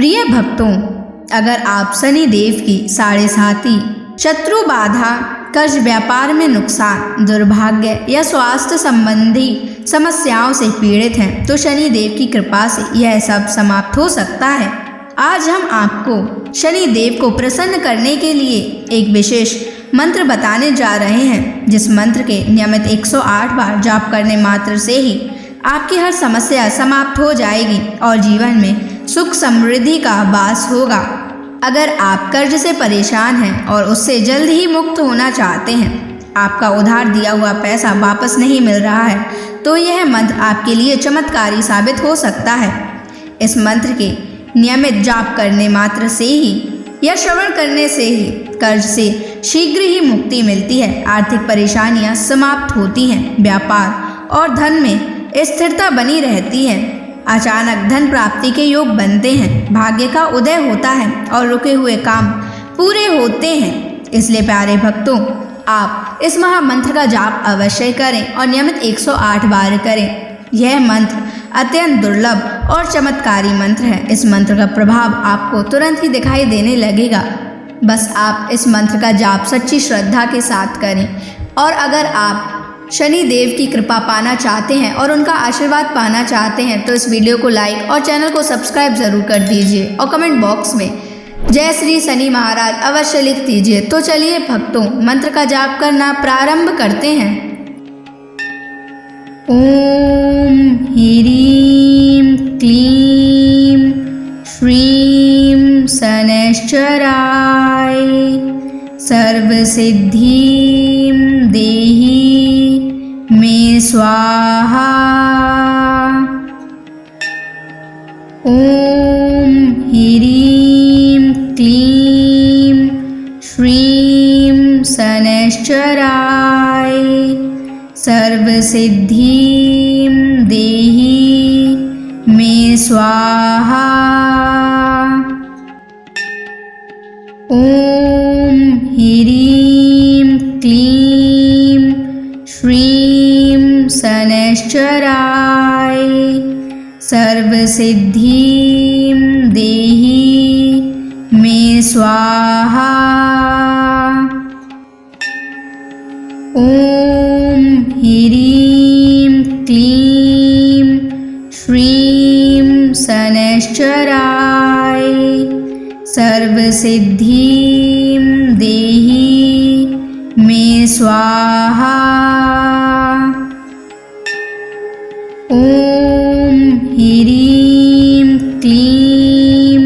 प्रिय भक्तों, अगर आप शनि देव की साढ़े साती, शत्रु बाधा, कर्ज, व्यापार में नुकसान, दुर्भाग्य या स्वास्थ्य संबंधी समस्याओं से पीड़ित हैं तो शनि देव की कृपा से यह सब समाप्त हो सकता है। आज हम आपको शनि देव को प्रसन्न करने के लिए एक विशेष मंत्र बताने जा रहे हैं, जिस मंत्र के नियमित 108 बार जाप करने मात्र से ही आपकी हर समस्या समाप्त हो जाएगी और जीवन में सुख समृद्धि का वास होगा। अगर आप कर्ज से परेशान हैं और उससे जल्द ही मुक्त होना चाहते हैं, आपका उधार दिया हुआ पैसा वापस नहीं मिल रहा है, तो यह मंत्र आपके लिए चमत्कारी साबित हो सकता है। इस मंत्र के नियमित जाप करने मात्र से ही या श्रवण करने से ही कर्ज से शीघ्र ही मुक्ति मिलती है, आर्थिक परेशानियां समाप्त होती हैं, व्यापार और धन में स्थिरता बनी रहती है, अचानक धन प्राप्ति के योग बनते हैं, भाग्य का उदय होता है और रुके हुए काम पूरे होते हैं। इसलिए प्यारे भक्तों, आप इस महामंत्र का जाप अवश्य करें और नियमित 108 बार करें। यह मंत्र अत्यंत दुर्लभ और चमत्कारी मंत्र है। इस मंत्र का प्रभाव आपको तुरंत ही दिखाई देने लगेगा। बस आप इस मंत्र का जाप सच्ची श्रद्धा के साथ करें। और अगर आप शनि देव की कृपा पाना चाहते हैं और उनका आशीर्वाद पाना चाहते हैं तो इस वीडियो को लाइक और चैनल को सब्सक्राइब जरूर कर दीजिए और कमेंट बॉक्स में जय श्री शनि महाराज अवश्य लिख दीजिए। तो चलिए भक्तों, मंत्र का जाप करना प्रारंभ करते हैं। ओम ह्रीं क्लीं श्रीं शनैश्चराय सर्वसिद्धिं देहि मे स्वाहा। ओम ह्रीं क्लीं श्रीं शनैश्चराय सर्वसिद्धिं देहि मे स्वाहा। ओम ह्रीं क्लीं श्रीं शनैश्चराय सर्वसिद्धिं देहि मे स्वाहा। ओम ह्रीं क्लीं श्रीं शनैश्चराय सर्वसिद्धिं देहि मे स्वाहा। ओम ह्रीं क्लीं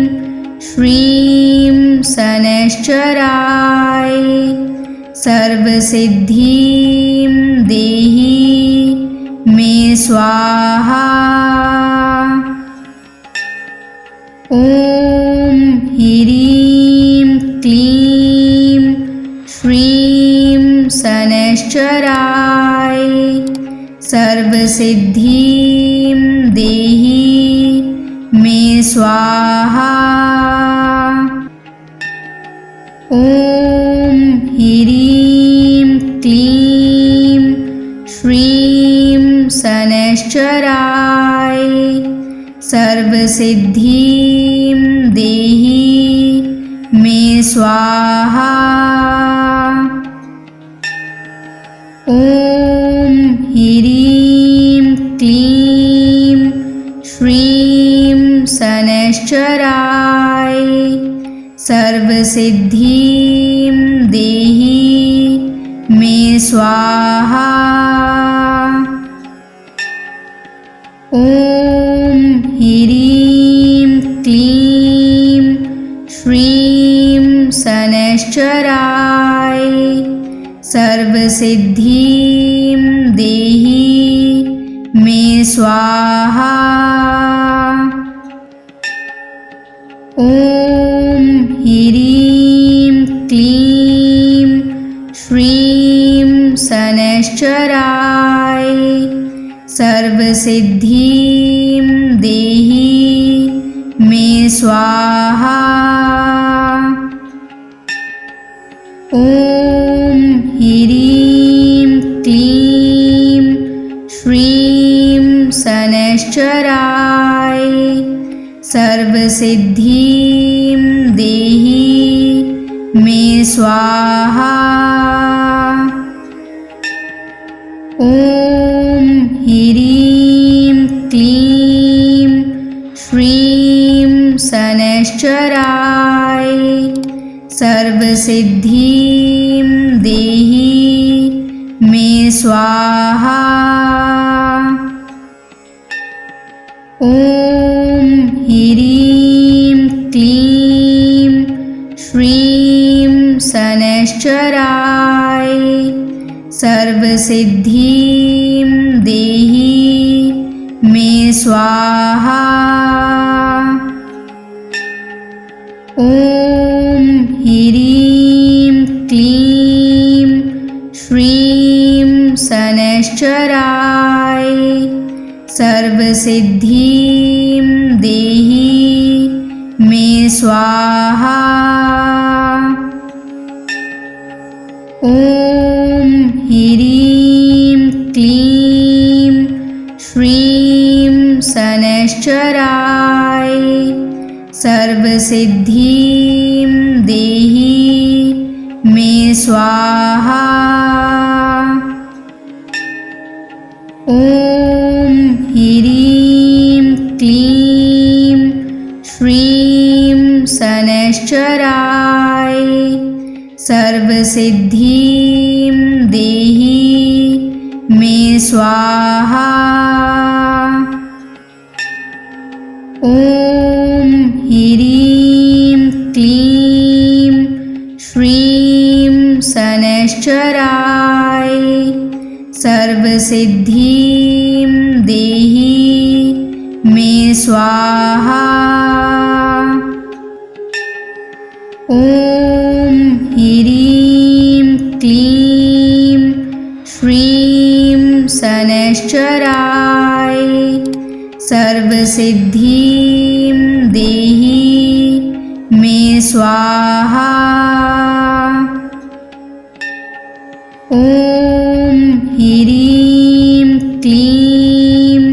श्रीं शनैश्चराय सर्वसिद्धिं देहि मे स्वाहा। ओम ह्रीं क्लीं श्रीं शनैश्चराय सर्वसिद्धिं देहि मे स्वाहा। ओम ह्रीं क्लीं श्रीं शनैश्चराय सर्वसिद्धिं देहि मे स्वाहा। ओम ह्रीं क्लीं श्रीं शनैश्चराय सर्वसिद्धिं देहि मे स्वाहा। ओम ह्रीं क्लीं श्रीं शनैश्चराय सर्वसिद्धिं देहि मे स्वाहा। ओम ह्रीं क्लीं श्रीं शनैश्चराय सर्वसिद्धिं देहि मे स्वाहा। ओम ह्रीं क्लीं श्रीं शनैश्चराय सर्वसिद्धिं देहि मे स्वाहा। ॐ ह्रीं क्लीं श्रीं शनैश्चराय सर्वसिद्धिं देहि मे स्वाहा। ॐ ह्रीं क्लीं श्रीं शनैश्चराय सर्वसिद्धिं देहि मे स्वाहा। ॐ ह्रीं क्लीं श्रीं शनैश्चराय सर्वसिद्धिं देहि मे स्वाहा। ॐ ह्रीं क्लीं श्रीं शनैश्चराय सर्वसिद्धिं देहि मे स्वाहा। ॐ ह्रीं क्लीं श्रीं शनैश्चराय सर्वसिद्धिं देहि मे स्वाहा। ॐ ह्रीं क्लीं श्रीं शनैश्चराय सर्वसिद्धिं देहि मे स्वाहा। ॐ ह्रीं क्लीं श्रीं शनैश्चराय सर्वसिद्धिं देहि मे स्वाहा। ॐ ह्रीं क्लीं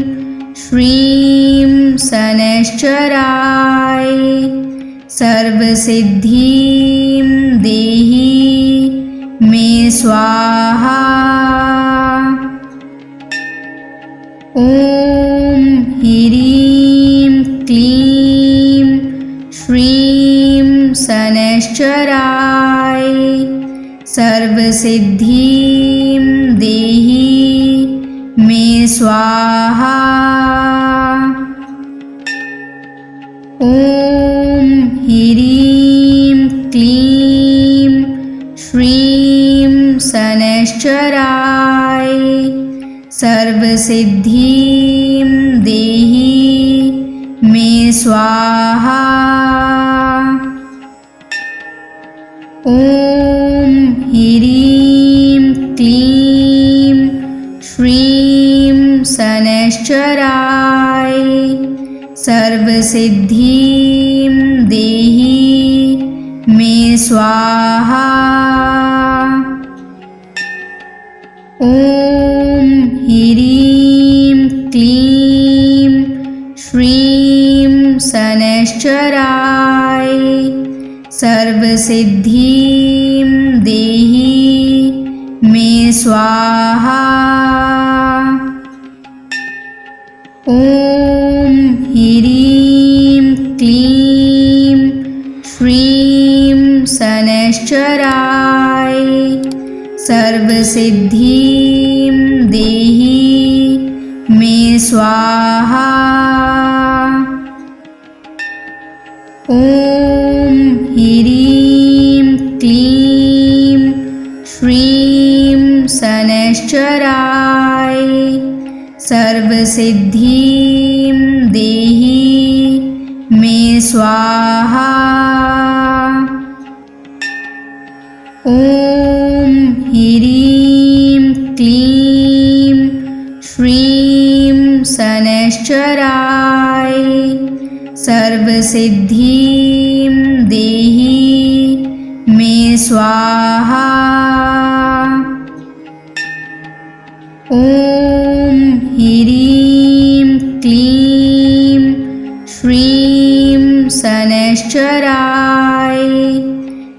श्रीं शनैश्चराय सर्वसिद्धिं देहि मे स्वाहा। ॐ ह्रीं क्लीं श्रीं शनैश्चराय सर्वसिद्धिं देहि मे स्वाहा। ॐ ह्रीं क्लीं श्रीं शनैश्चराय सर्वसिद्धिं देहि मे स्वाहा। ॐ ह्रीं क्लीं श्रीं शनैश्चराय सर्वसिद्धिं देहि मे स्वाहा। ॐ ह्रीं क्लीं श्रीं शनैश्चराय सर्वसिद्धिं देहि मे स्वाहा। ॐ ह्रीं क्लीं श्रीं शनैश्चराय सर्वसिद्धिं देहि मे स्वाहा। ॐ ह्रीं क्लीं श्रीं शनैश्चराय सर्वसिद्धिं देहि मे स्वाहा। ॐ ह्रीं क्लीं श्रीं शनैश्चराय सर्वसिद्धिं देहि मे स्वाहा। ॐ ह्रीं क्लीं श्रीं शनैश्चराय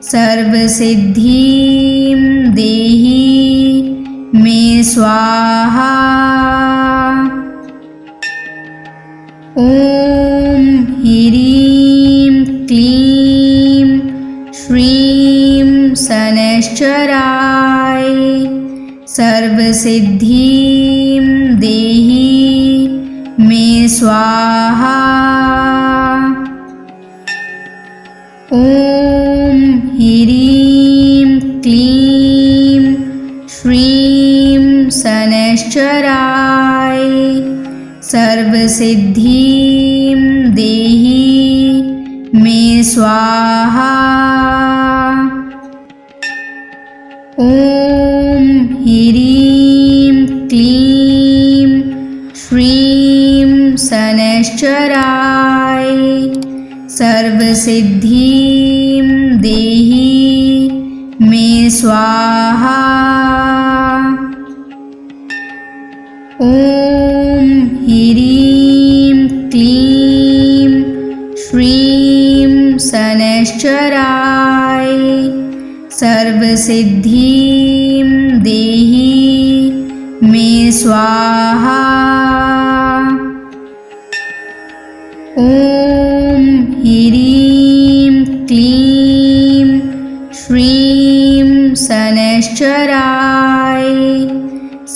सर्वसिद्धिं देहि मे स्वाहा। ॐ ह्रीं क्लीं श्रीं शनैश्चराय सर्वसिद्धिं देहि मे स्वाहा। ॐ ह्रीं क्लीं श्रीं शनैश्चराय सर्वसिद्धिं देहि मे स्वाहा। ॐ ह्रीं क्लीं श्रीं शनैश्चराय सर्वसिद्धिं देहि मे स्वाहा। ॐ ह्रीं क्लीं श्रीं शनैश्चराय सर्वसिद्धिं देहि मे स्वाहा। ॐ ह्रीं क्लीं श्रीं शनैश्चराय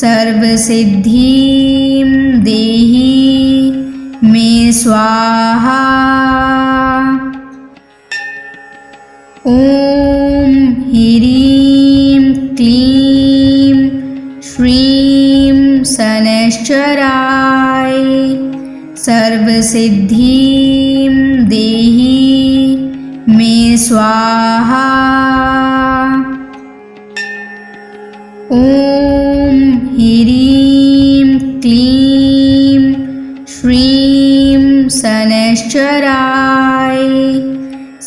सर्वसिद्धिं देहि मे स्वाहा। ॐ ह्रीं क्लीं श्रीं शनैश्चराय सर्वसिद्धिं देहि मे स्वाहा। ॐ ह्रीं क्लीं श्रीं शनैश्चराय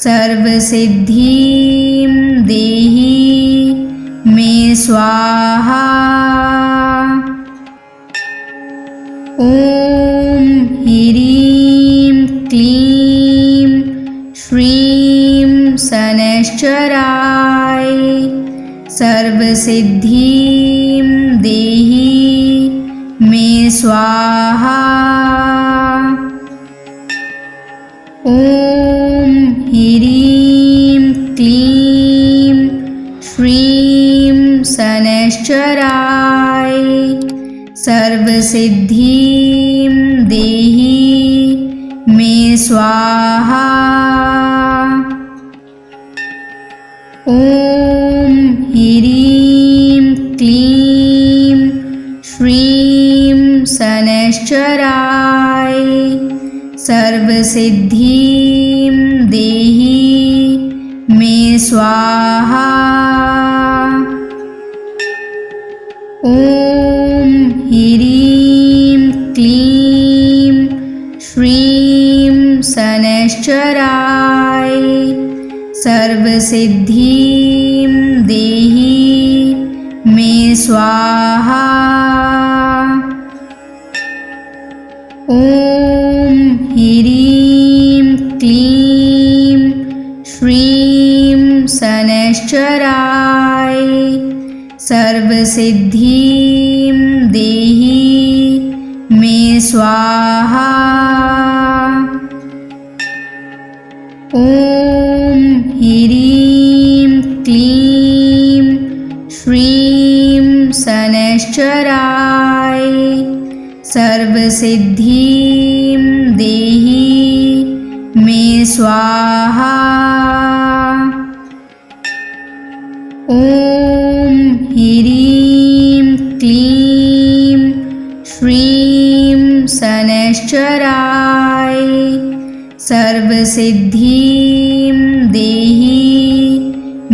सर्वसिद्धिं देहि मे स्वाहा। ॐ ह्रीं क्लीं श्रीं शनैश्चराय सर्वसिद्धिं देहि मे स्वाहा। ॐ ह्रीं क्लीं श्रीं शनैश्चराय सर्वसिद्धिं देहि मे स्वाहा। ॐ ह्रीं क्लीं श्रीं शनैश्चराय सर्वसिद्धिं देहि मे स्वाहा। ॐ ह्रीं क्लीं श्रीं शनैश्चराय सर्वसिद्धिं देहि मे स्वाहा। ॐ ह्रीं क्लीं श्रीं शनैश्चराय सर्वसिद्धिं देहि मे स्वाहा। ॐ ह्रीं क्लीं श्रीं शनैश्चराय सर्वसिद्धिं देहि मे स्वाहा। ॐ ह्रीं क्लीं श्रीं शनैश्चराय सर्वसिद्धिं देहि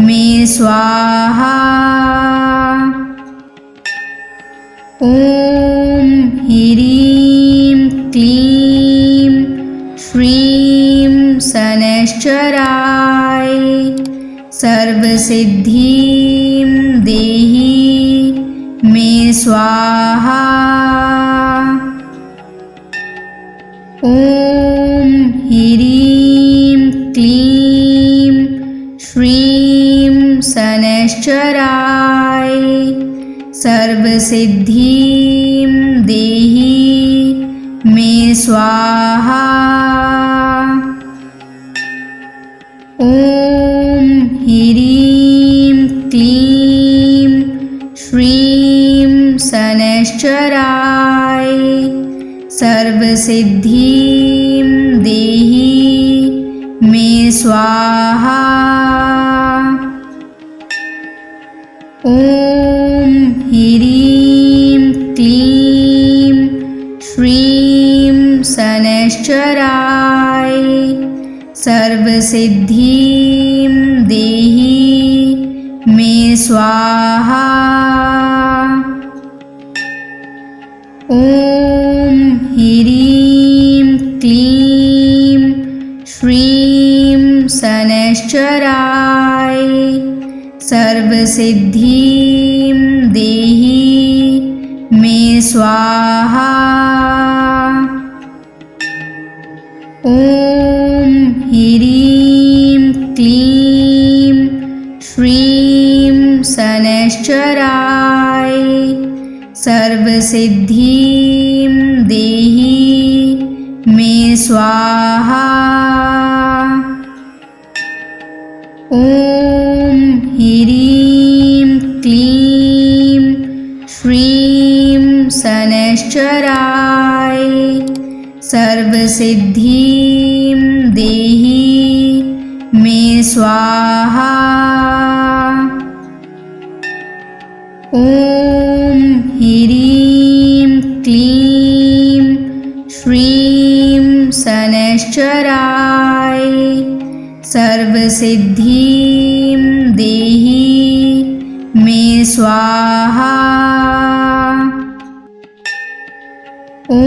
मे स्वाहा। ॐ ह्रीं क्लीं श्रीं शनैश्चराय सर्वसिद्धिं देहि मे स्वाहा। ॐ ह्रीं क्लीं श्रीं शनैश्चराय सर्वसिद्धिं देहि मे स्वाहा। ॐ ह्रीं क्लीं श्रीं शनैश्चराय सर्वसिद्धिं देहि मे स्वाहा। ॐ ह्रीं क्लीं श्रीं शनैश्चराय सर्वसिद्धिं देहि मे स्वाहा। ॐ ह्रीं क्लीं श्रीं शनैश्चराय सर्वसिद्धिं देहि मे स्वाहा। ॐ ह्रीं क्लीं श्रीं शनैश्चराय सर्वसिद्धिं देहि मे स्वाहा। ॐ ह्रीं क्लीं श्रीं शनैश्चराय सर्वसिद्धिं देहि मे स्वाहा। ॐ ह्रीं क्लीं श्रीं शनैश्चराय सर्वसिद्धिं देहि मे स्वाहा। ॐ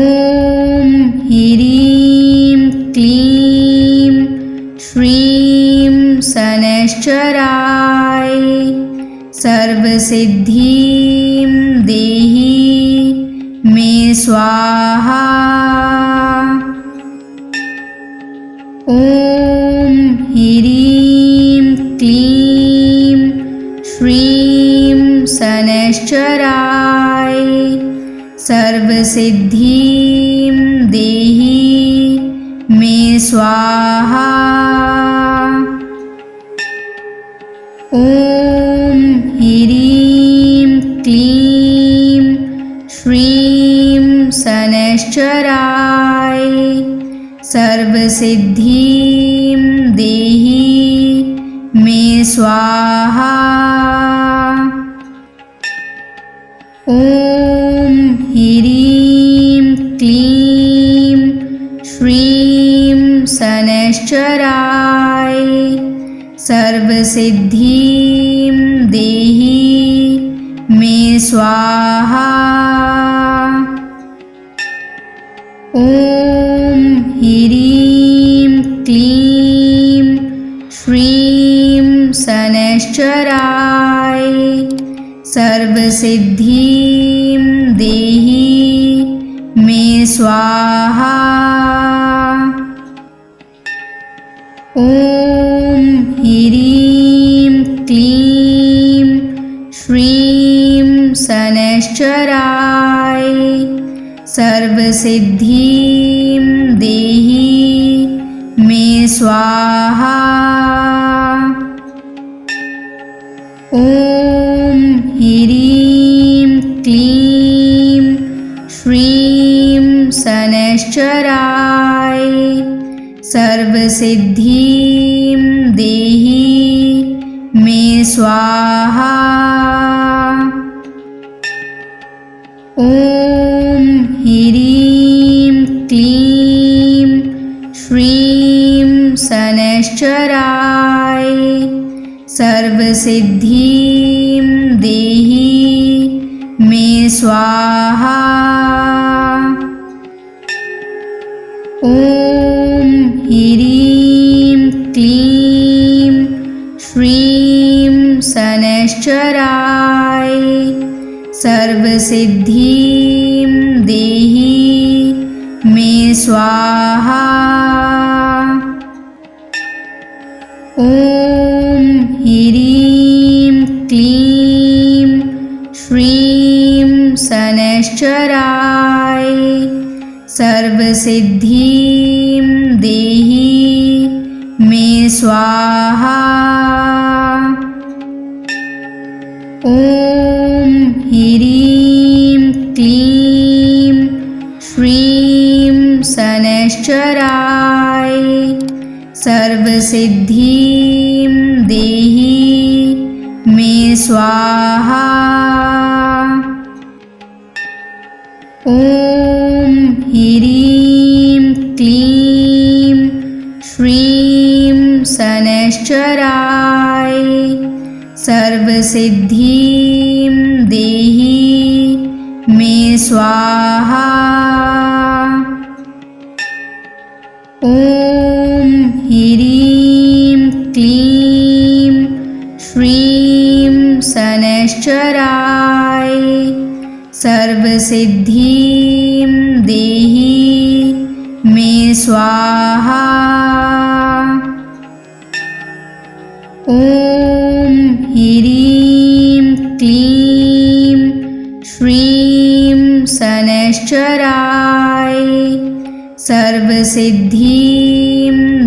ह्रीं क्लीं श्रीं शनैश्चराय सर्वसिद्धिं देहि मे स्वाहा। ॐ ह्रीं क्लीं श्रीं शनैश्चराय सर्वसिद्धिं देहि मे स्वाहा। ॐ ह्रीं क्लीं श्रीं शनैश्चराय सर्वसिद्धिं देहि मे स्वाहा। ॐ ह्रीं क्लीं श्रीं शनैश्चराय सर्वसिद्धिं देहि मे स्वाहा। ॐ ह्रीं क्लीं श्रीं शनैश्चराय सर्वसिद्धिं देहि मे स्वाहा। ॐ ह्रीं क्लीं श्रीं शनैश्चराय सर्वसिद्धिं देहि मे स्वाहा। ॐ ह्रीं क्लीं श्रीं शनैश्चराय सर्वसिद्धिं देहि मे स्वाहा। ॐ ह्रीं क्लीं श्रीं शनैश्चराय सर्वसिद्धिं देहि मे स्वाहा। ॐ ह्रीं क्लीं श्रीं शनैश्चराय सर्वसिद्धिं देहि मे स्वाहा। ॐ ॐ ह्रीं क्लीं श्रीं शनैश्चराय सर्वसिद्धिं देहि मे स्वाहा। ॐ ह्रीं क्लीं श्रीं शनैश्चराय सर्वसिद्धिं देहि मे स्वाहा। ॐ ह्रीं क्लीं श्रीं शनैश्चराय सर्वसिद्धिं देहि मे स्वाहा। ॐ ह्रीं क्लीं श्रीं शनैश्चराय सर्वसिद्धिं देहि मे स्वाहा। ॐ ह्रीं क्लीं श्रीं शनैश्चराय सर्वसिद्धिं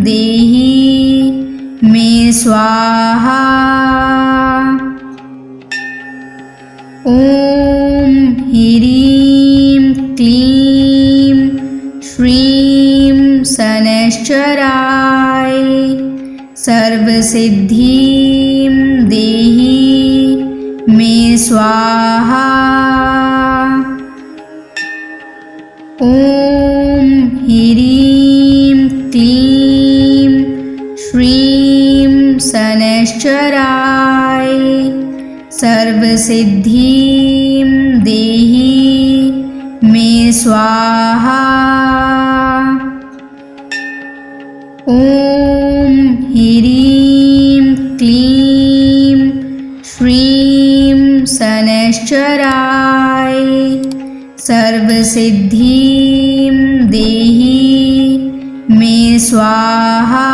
देहि मे स्वाहा। ॐ ह्रीं क्लीं श्रीं शनैश्चराय सर्वसिद्धिं देहि मे स्वाहा। ॐ ह्रीं क्लीं श्रीं शनैश्चराय सर्वसिद्धिं देहि मे स्वाहा। ॐ ह्रीं क्लीं श्रीं शनैश्चराय सर्वसिद्धिं देहि मे स्वाहा।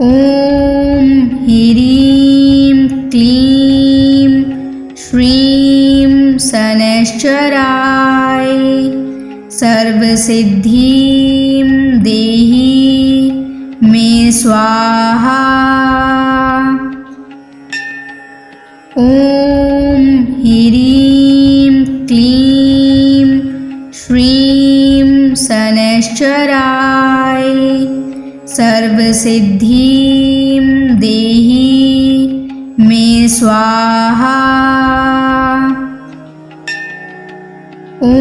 ॐ ह्रीं क्लीं श्रीं शनैश्चराय सर्वसिद्धिं देहि मे स्वाहा। ॐ ह्रीं क्लीं श्रीं शनैश्चराय सर्वसिद्धिं देहि मे स्वाहा। ॐ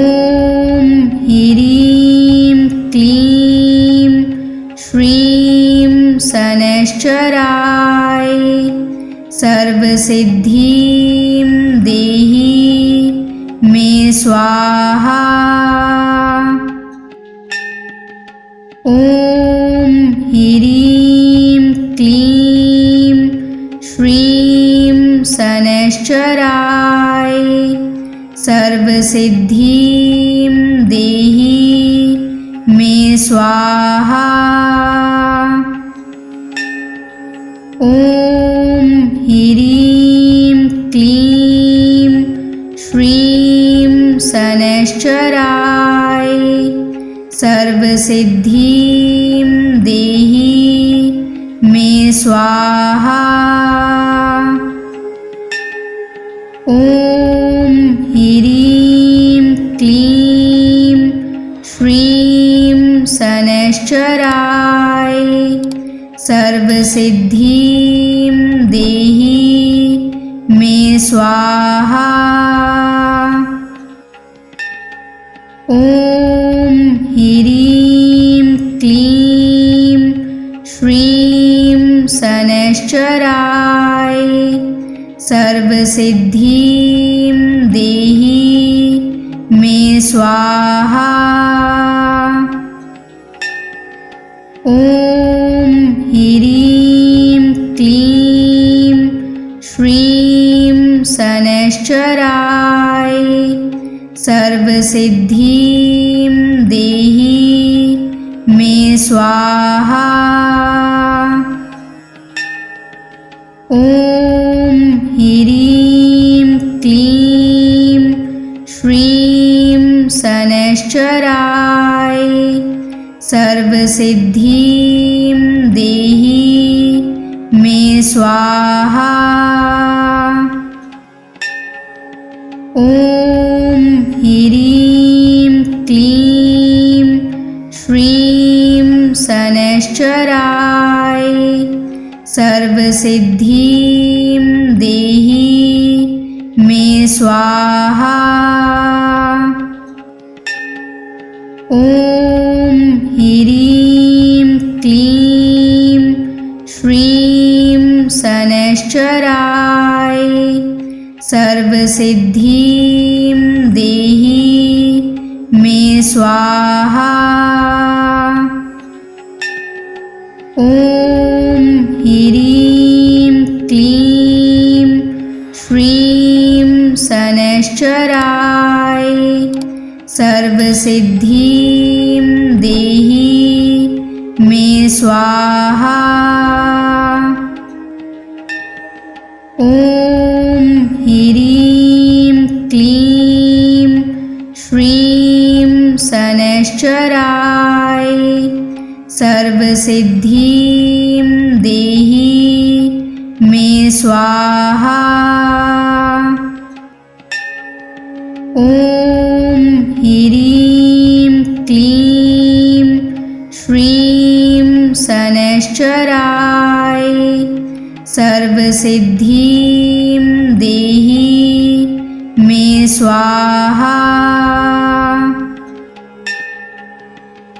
ह्रीं क्लीं श्रीं शनैश्चराय सर्वसिद्धिं देहि मे स्वाहा। ॐ ह्रीं क्लीं श्रीं शनैश्चराय सर्वसिद्धिं देहि मे स्वाहा। ॐ ह्रीं क्लीं श्रीं शनैश्चराय सर्वसिद्धिं देहि मे स्वाहा। ॐ ह्रीं क्लीं श्रीं शनैश्चराय सर्वसिद्धिं देहि मे स्वाहा। ॐ ह्रीं क्लीं श्रीं शनैश्चराय सर्वसिद्धिं देहि मे स्वाहा। ॐ ह्रीं क्लीं श्रीं शनैश्चराय सर्वसिद्धिं देहि मे स्वाहा। ॐ ह्रीं क्लीं श्रीं शनैश्चराय सर्वसिद्धिं देहि मे स्वाहा। ॐ ह्रीं क्लीं श्रीं शनैश्चराय सर्वसिद्धिं देहि मे स्वाहा। ॐ ह्रीं क्लीं श्रीं शनैश्चराय सर्वसिद्धिं देहि मे स्वाहा। ॐ ह्रीं क्लीं श्रीं शनैश्चराय सर्वसिद्धिं देहि मे स्वाहा। ॐ ह्रीं क्लीं श्रीं शनैश्चराय सर्वसिद्धिं देहि मे स्वाहा। ॐ ह्रीं क्लीं श्रीं शनैश्चराय सर्वसिद्धिं देहि मे स्वाहा।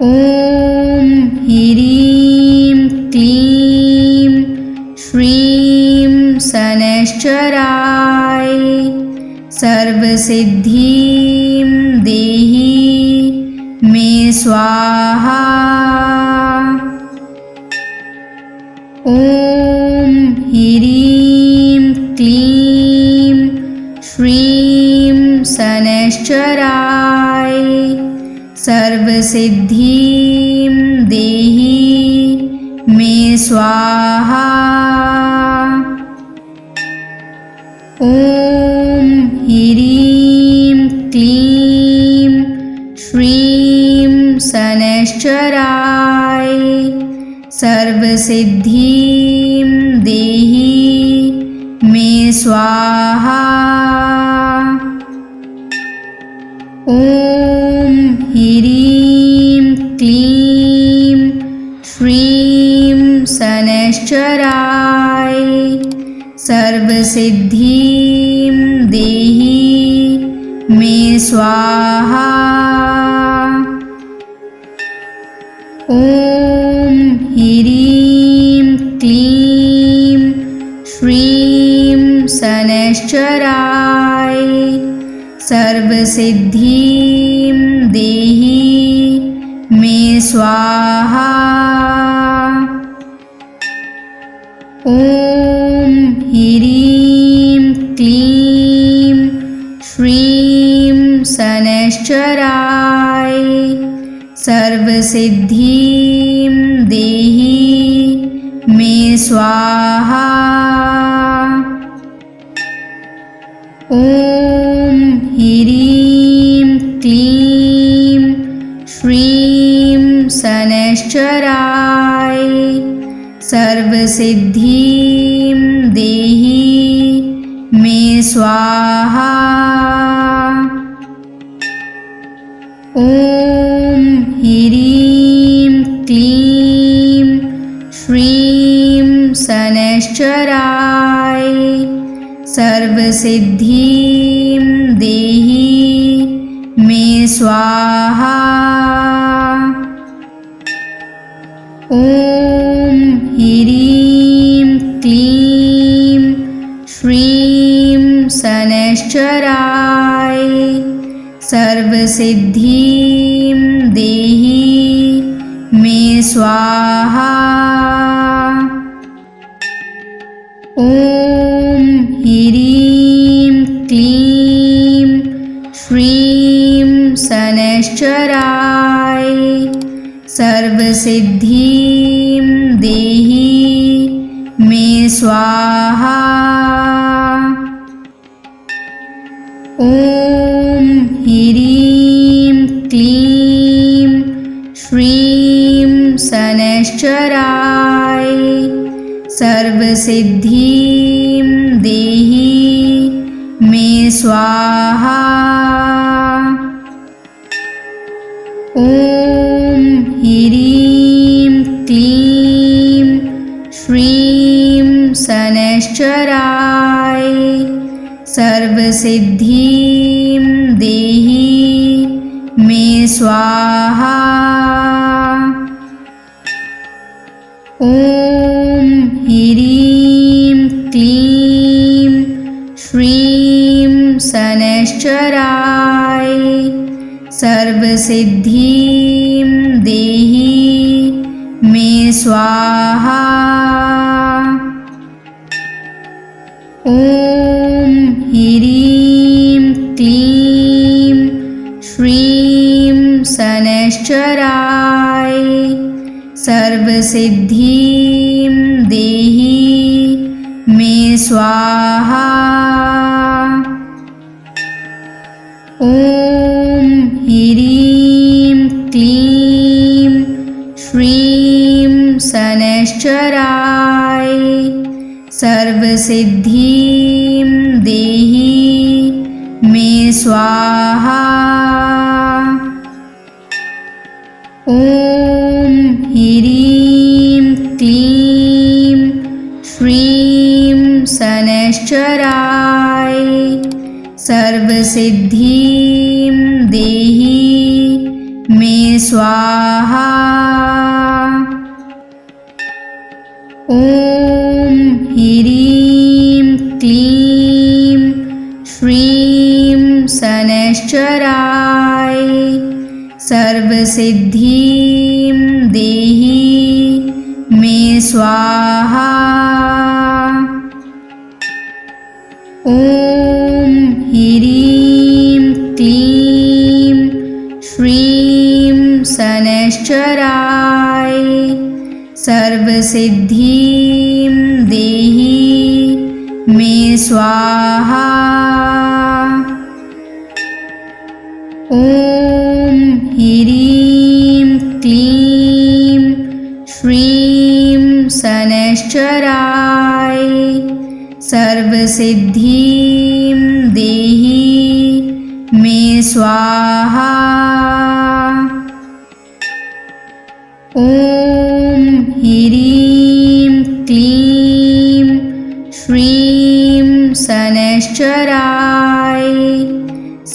ॐ ह्रीं क्लीं श्रीं शनैश्चराय सर्वसिद्धिं देहि मे स्वाहा। ॐ ह्रीं क्लीं श्रीं शनैश्चराय सर्वसिद्धिं देहि मे स्वाहा। ॐ ह्रीं क्लीं श्रीं शनैश्चराय सर्वसिद्धिं देहि मे स्वाहा। ॐ ह्रीं क्लीं श्रीं शनैश्चराय सर्वसिद्धिं देहि मे स्वाहा। ॐ ह्रीं क्लीं श्रीं शनैश्चराय सर्वसिद्धिं देहि मे स्वाहा। ॐ ह्रीं क्लीं श्रीं शनैश्चराय सर्वसिद्धिं देहि मे स्वाहा। ॐ ह्रीं क्लीं श्रीं शनैश्चराय सर्वसिद्धिं देहि मे स्वाहा। ॐ ह्रीं क्लीं श्रीं शनैश्चराय सर्वसिद्धिं देहि मे स्वाहा। ॐ ह्रीं क्लीं श्रीं शनैश्चराय सर्वसिद्धिं देहि मे स्वाहा। ॐ ह्रीं क्लीं श्रीं शनैश्चराय सर्वसिद्धिं देहि मे स्वाहा। ॐ ह्रीं क्लीं श्रीं शनैश्चराय सर्वसिद्धिं देहि मे स्वाहा। ॐ ह्रीं क्लीं श्रीं शनैश्चराय सर्वसिद्धिं देहि मे स्वाहा। ॐ ह्रीं क्लीं श्रीं शनैश्चराय सर्वसिद्धिं देहि मे स्वाहा। ॐ ह्रीं क्लीं श्रीं शनैश्चराय सर्वसिद्धिं देहि मे स्वाहा। ॐ ह्रीं क्लीं श्रीं शनैश्चराय सर्वसिद्धिं देहि मे स्वाहा। ॐ ह्रीं क्लीं श्रीं शनैश्चराय सर्वसिद्धिं देहि मे स्वाहा। ॐ ह्रीं क्लीं श्रीं शनैश्चराय सर्वसिद्धिं देहि मे स्वाहा। ॐ ह्रीं क्लीं श्रीं शनैश्चराय सर्वसिद्धिं देहि मे स्वाहा। ॐ ह्रीं क्लीं श्रीं शनैश्चराय सर्वसिद्धिं देहि मे स्वाहा। ॐ ह्रीं क्लीं श्रीं शनैश्चराय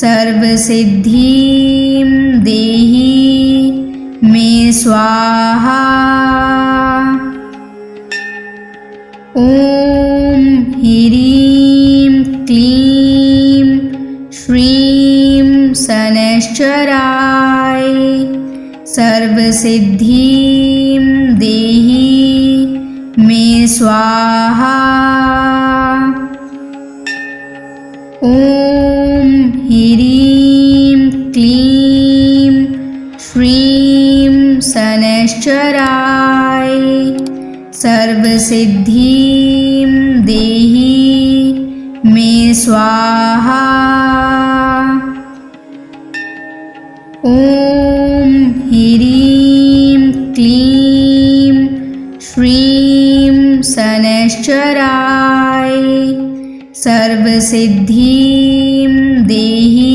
सर्वसिद्धिं देहि मे स्वाहा। ॐ ह्रीं क्लीं श्रीं शनैश्चराय सर्वसिद्धिं देहि मे स्वाहा। ॐ ह्रीं क्लीं श्रीं शनैश्चराय सर्वसिद्धिं देहि मे स्वाहा। ॐ ह्रीं क्लीं श्रीं शनैश्चराय सर्वसिद्धिं देहि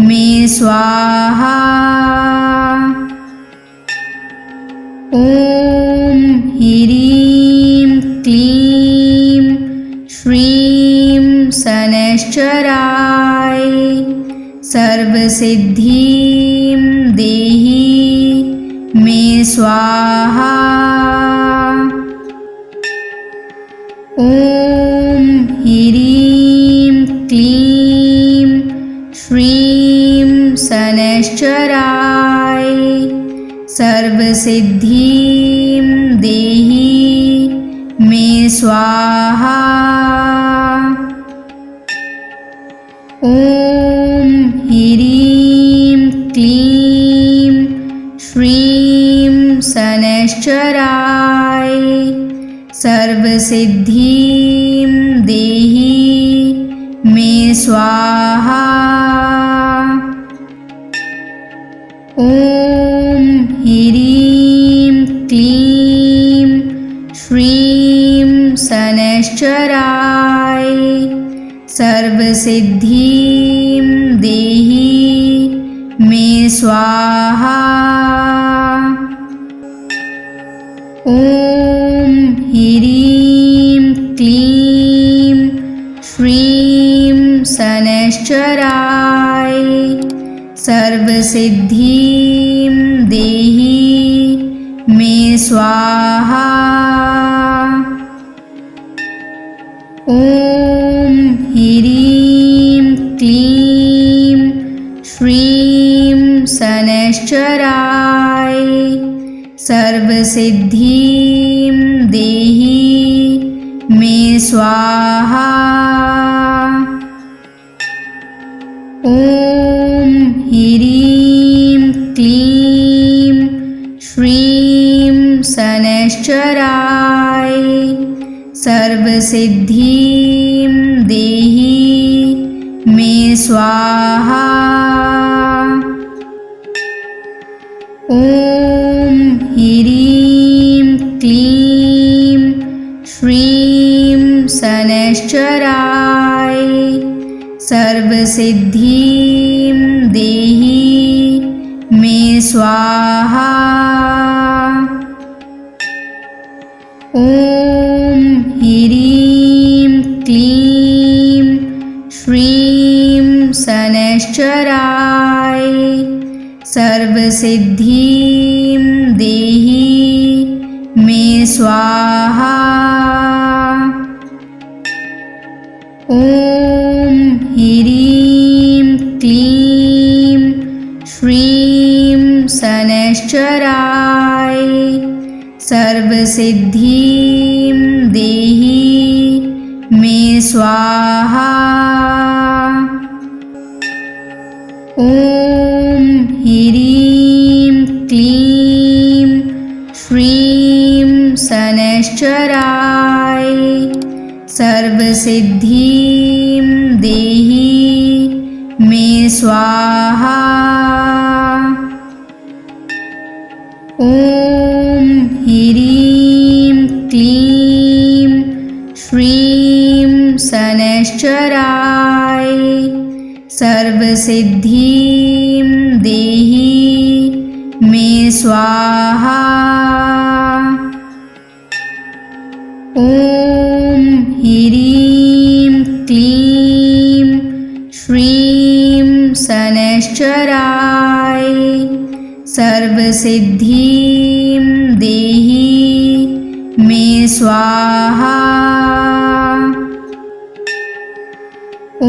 मे स्वाहा। ॐ ह्रीं क्लीं श्रीं शनैश्चराय सर्वसिद्धिं देहि मे स्वाहा। ॐ ह्रीं क्लीं श्रीं शनैश्चराय सर्वसिद्धिं देहि मे स्वाहा। ॐ ह्रीं क्लीं श्रीं शनैश्चराय सर्वसिद्धिं देहि मे स्वाहा। ॐ ह्रीं क्लीं श्रीं शनैश्चराय सर्वसिद्धिं देहि मे स्वाहा। ॐ ह्रीं क्लीं श्रीं शनैश्चराय सर्वसिद्धिं देहि मे स्वाहा। ॐ ह्रीं क्लीं श्रीं शनैश्चराय सर्वसिद्धिं देहि मे स्वाहा। ॐ ह्रीं क्लीं श्रीं शनैश्चराय सर्वसिद्धिं देहि मे स्वाहा। ॐ ह्रीं क्लीं श्रीं शनैश्चराय सर्वसिद्धिं देहि मे स्वाहा। ॐ ह्रीं क्लीं श्रीं शनैश्चराय सर्वसिद्धिं देहि मे स्वाहा। ॐ ह्रीं क्लीं श्रीं शनैश्चराय सर्वसिद्धिं देहि मे स्वाहा। ॐ ह्रीं क्लीं श्रीं शनैश्चराय सर्वसिद्धिं देहि मे स्वाहा। ॐ ह्रीं क्लीं श्रीं शनैश्चराय सर्वसिद्धिं देहि मे स्वाहा। ॐ ह्रीं क्लीं श्रीं शनैश्चराय सर्वसिद्धिं देहि मे स्वाहा। ॐ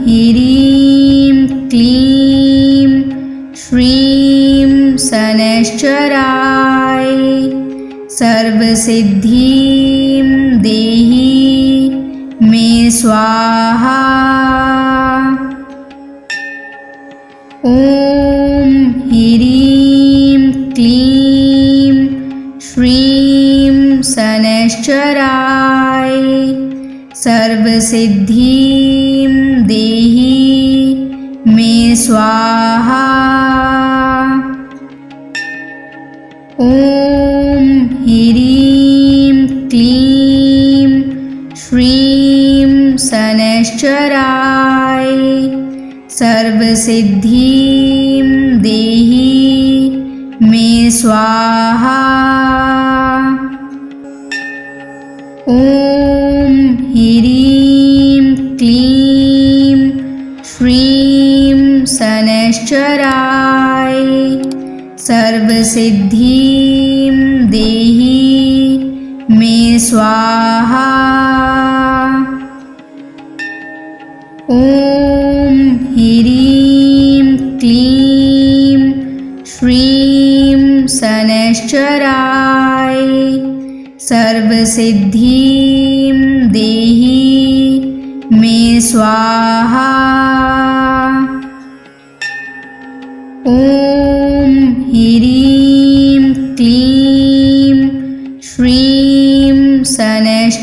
ह्रीं क्लीं श्रीं शनैश्चराय सर्वसिद्धिं देहि मे स्वाहा। ॐ ह्रीं क्लीं श्रीं शनैश्चराय सर्वसिद्धिं देहि मे स्वाहा। ॐ ह्रीं क्लीं श्रीं शनैश्चराय सर्वसिद्धिं देहि मे स्वाहा। ॐ ह्रीं क्लीं श्रीं शनैश्चराय सर्वसिद्धिं देहि मे स्वाहा। ॐ ह्रीं क्लीं श्रीं शनैश्चराय सर्वसिद्धिं देहि मे स्वाहा। ॐ ह्रीं क्लीं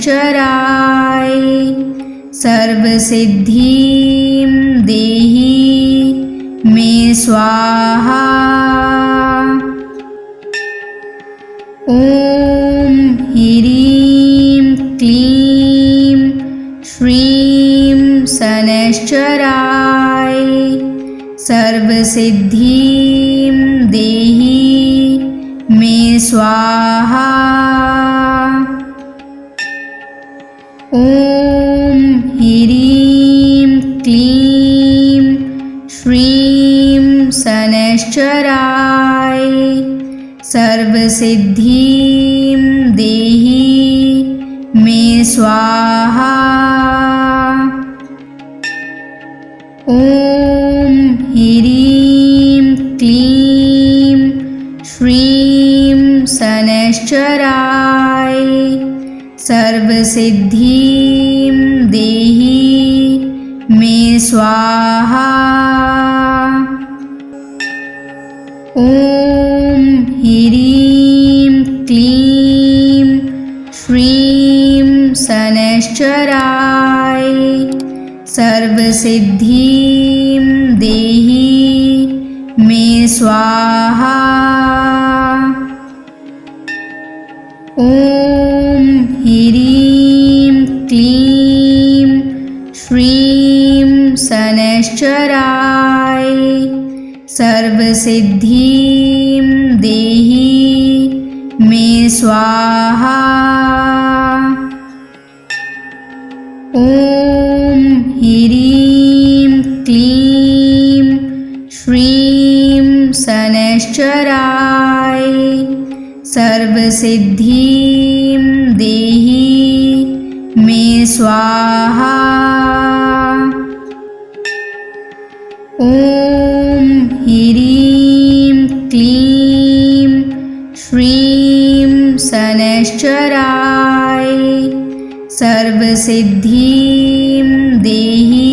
शनैश्चराय सर्वसिद्धिं देहि मे स्वाहा। ॐ ह्रीं क्लीं श्रीं शनैश्चराय सर्वसिद्धिं देहि मे स्वाहा। ॐ ह्रीं क्लीं श्रीं शनैश्चराय सर्वसिद्धिं देहि मे स्वाहा। ॐ ह्रीं क्लीं श्रीं शनैश्चराय सर्वसिद्धिं देहि मे स्वाहा। ॐ ह्रीं क्लीं श्रीं शनैश्चराय सर्वसिद्धिं देहि मे स्वाहा। ॐ ह्रीं क्लीं श्रीं शनैश्चराय सर्वसिद्धिं देहि मे स्वाहा। ॐ ह्रीं क्लीं श्रीं शनैश्चराय सर्वसिद्धिं देहि मे स्वाहा। ॐ ह्रीं क्लीं श्रीं शनैश्चराय सर्वसिद्धिं देहि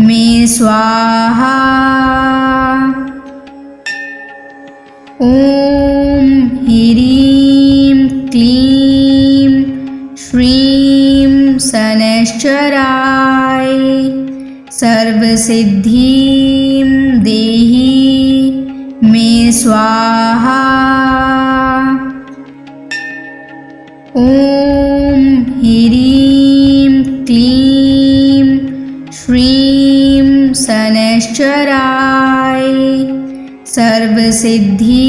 मे स्वाहा। ॐ ह्रीं क्लीं श्रीं शनैश्चराय सर्वसिद्धिं देहि मे स्वाहा। ॐ ह्रीं क्लीं श्रीं शनैश्चराय सर्वसिद्धिं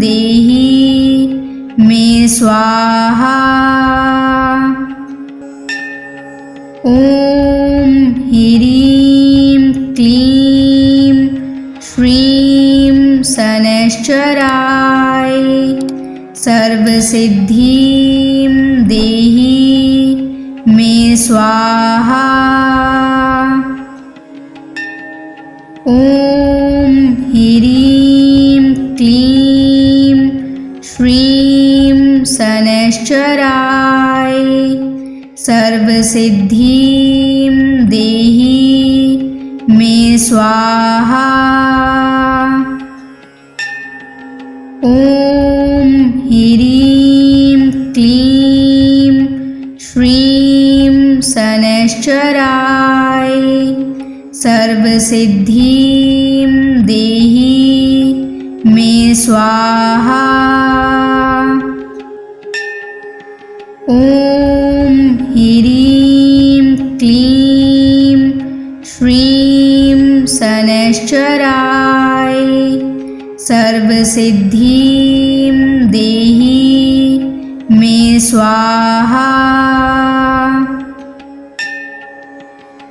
देहि मे स्वाहा। ॐ ह्रीं क्लीं श्रीं शनैश्चराय सर्वसिद्धिं देहि मे स्वाहा। ॐ ह्रीं क्लीं श्रीं शनैश्चराय सर्वसिद्धिं देहि मे स्वाहा। ॐ ह्रीं क्लीं श्रीं शनैश्चराय सर्वसिद्धिं देहि मे स्वाहा। ॐ ह्रीं क्लीं श्रीं शनैश्चराय सर्वसिद्धिं देहि मे स्वाहा।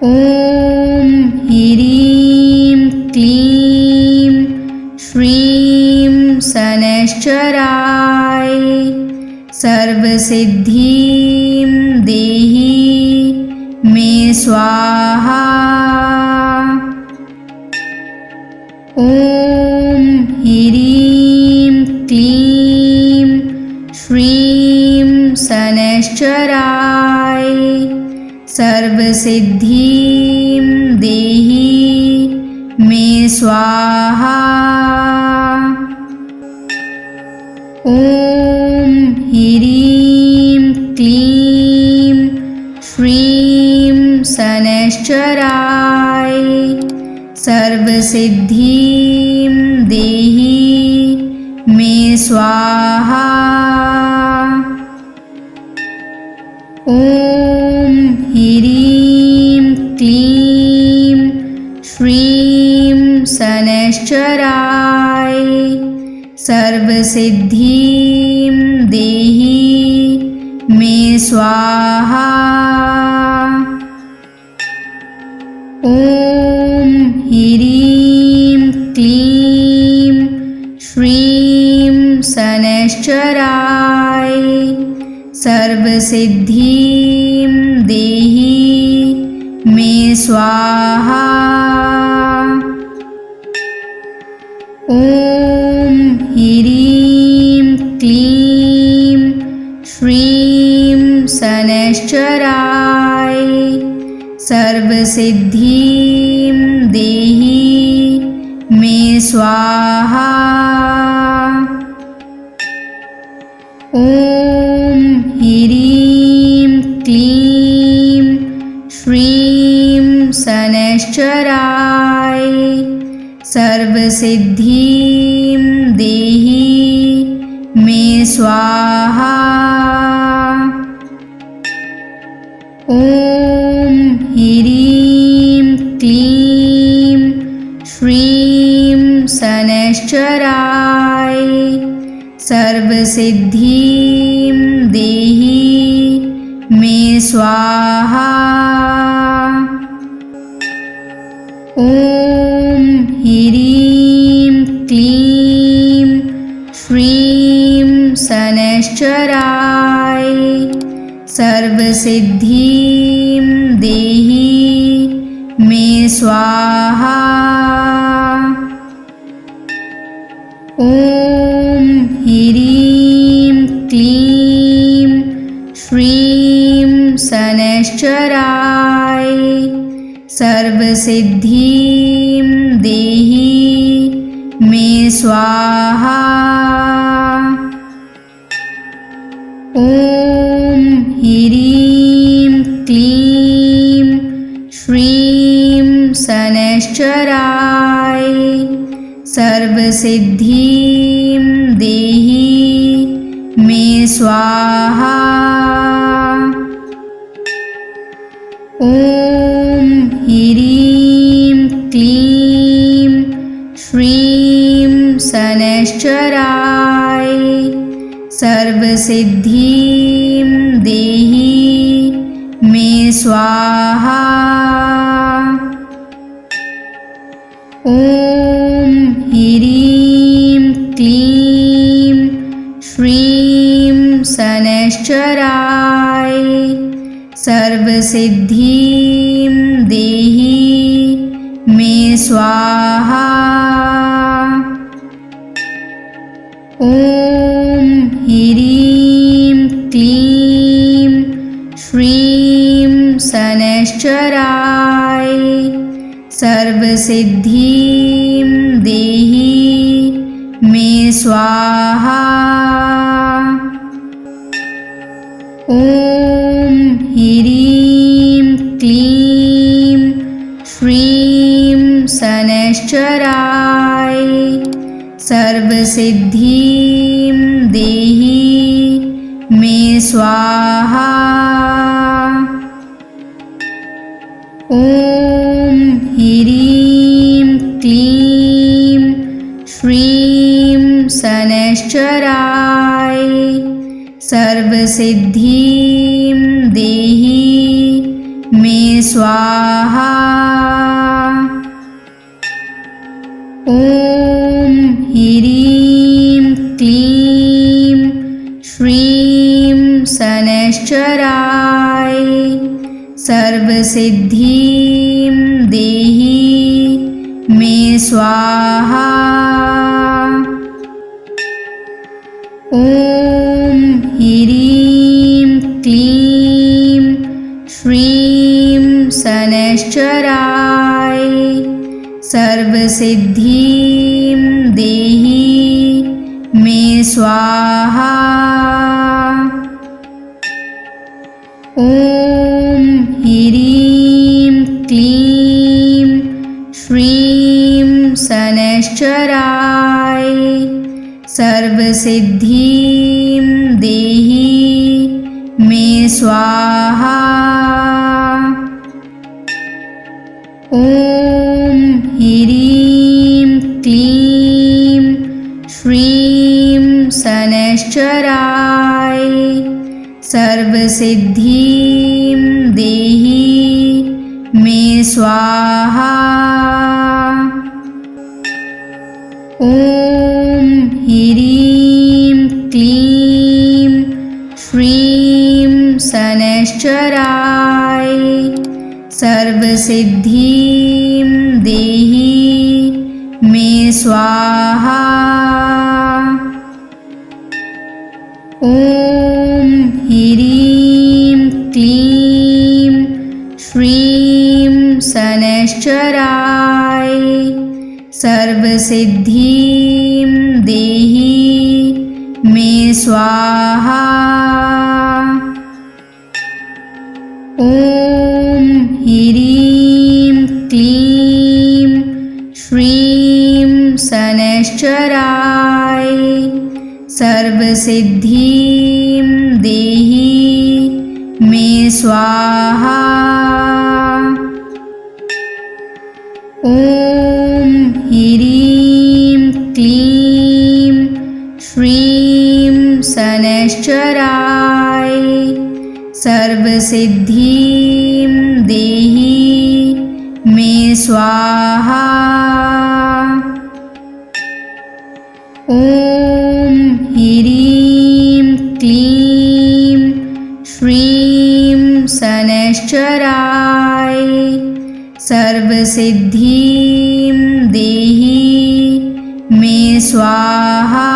ॐ ह्रीं क्लीं श्रीं शनैश्चराय सर्वसिद्धिं देहि मे स्वाहा। ॐ ह्रीं क्लीं श्रीं शनैश्चराय सर्वसिद्धिं देहि मे स्वाहा। ॐ ह्रीं क्लीं शनैश्चराय सर्वसिद्धिं देहि मे स्वाहा। ॐ ह्रीं क्लीं श्रीं शनैश्चराय सर्वसिद्धिं देहि मे स्वाहा। ॐ ह्रीं क्लीं श्रीं शनैश्चराय सर्वसिद्धिं देहि मे स्वाहा। ॐ ह्रीं क्लीं श्रीं शनैश्चराय सर्वसिद्धिं देहि मे स्वाहा। ॐ ह्रीं क्लीं श्रीं शनैश्चराय सर्वसिद्धिं देहि मे स्वाहा। ॐ ह्रीं क्लीं श्रीं शनैश्चराय सर्वसिद्धिं देहि मे स्वाहा। ॐ ह्रीं क्लीं श्रीं शनैश्चराय सर्वसिद्धिं देहि मे स्वाहा। ॐ ह्रीं क्लीं श्रीं शनैश्चराय सर्वसिद्धिं देहि मे स्वाहा। ॐ ह्रीं क्लीं श्रीं शनैश्चराय सर्वसिद्धिं देहि मे स्वाहा। ॐ ह्रीं क्लीं श्रीं शनैश्चराय सर्वसिद्धिं देहि मे स्वाहा। ॐ ह्रीं क्लीं श्रीं शनैश्चराय सर्वसिद्धिं देहि मे स्वाहा। ॐ ह्रीं क्लीं श्रीं शनैश्चराय सर्वसिद्धिं देहि मे स्वाहा। ॐ ह्रीं क्लीं श्रीं शनैश्चराय सर्वसिद्धिं देहि मे स्वाहा। ॐ ह्रीं क्लीं श्रीं शनैश्चराय सर्वसिद्धिं देहि मे स्वाहा। ॐ ह्रीं क्लीं श्रीं शनैश्चराय सर्वसिद्धिं देहि मे स्वाहा। ॐ ह्रीं क्लीं श्रीं शनैश्चराय सर्वसिद्धिं देहि मे स्वाहा। ॐ ह्रीं क्लीं श्रीं शनैश्चराय सर्वसिद्धिं देहि मे स्वाहा। ॐ ह्रीं क्लीं श्रीं शनैश्चराय सर्वसिद्धिं देहि मे स्वाहा। ॐ ह्रीं क्लीं श्रीं शनैश्चराय सर्वसिद्धिं देहि मे स्वाहा। ॐ ह्रीं क्लीं श्रीं शनैश्चराय सर्वसिद्धिं देहि मे स्वाहा। ॐ ह्रीं क्लीं श्रीं शनैश्चराय सर्वसिद्धिं देहि मे स्वाहा। ॐ ह्रीं क्लीं श्रीं शनैश्चराय सर्वसिद्धिं देहि मे स्वाहा। ॐ ह्रीं क्लीं श्रीं शनैश्चराय सर्वसिद्धिं देहि मे स्वाहा।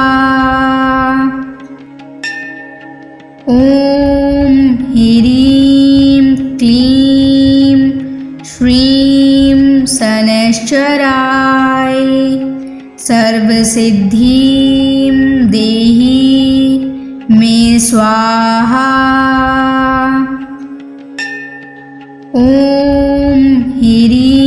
ॐ ह्रीं क्लीं श्रीं शनैश्चराय सर्वसिद्धिं देहि मे स्वाहा। ॐ ह्रीं